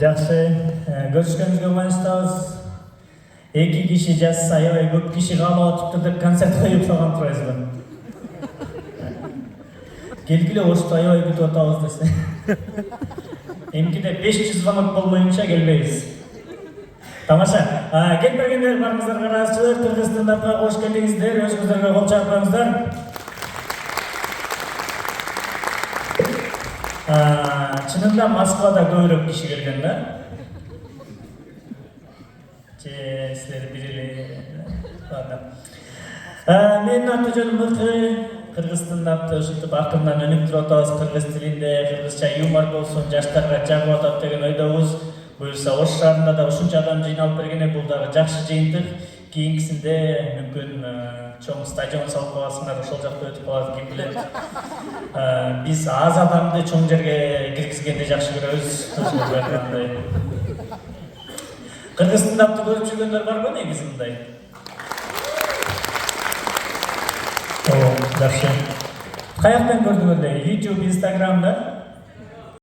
Жақсы, көрүшкөнүзгө байланыштабыз. 2 киши жазса, аябай көп киши каалап атыптыр деп концерт коюп салган турайсызбы? Келгиле ошто аябай күтүп атабыз десе. Эмкиде 500 звонок болмоюнча келбейбиз. Тамаша. Келбегендер барыңыздар, караачылар, Кыргызстандагы кош келиңиздер, өзүңүздөргө кол чаап коюңуздар. Чынында Москвада көбүрөөк киши келген да? Силер билели. Ладно. Менин аты жөнүм Мыкы. Кыргызстанда ушинтип акырынан өнүк туруп атабыз кыргыз тилинде, кыргызча юмор болсун, жаштарга жагып атат деген ойдобуз. Буюрса Ош шаарында да ушунча адам жыйналып бергене бул дагы жакшы жыйынтык. Кийинкисинде мүмкүн чоң стадион салып каласыңар, ошол жакта өтүп калат, ким билет. Биз аз адамды чоң жерге киргизгенди жакшы көрөбүз. Кыргыз тилинде көрүп жүргөндөр барбы негизи мындай? Жакшы. Каяктан көрдүңөр? YouTube, Instagramда?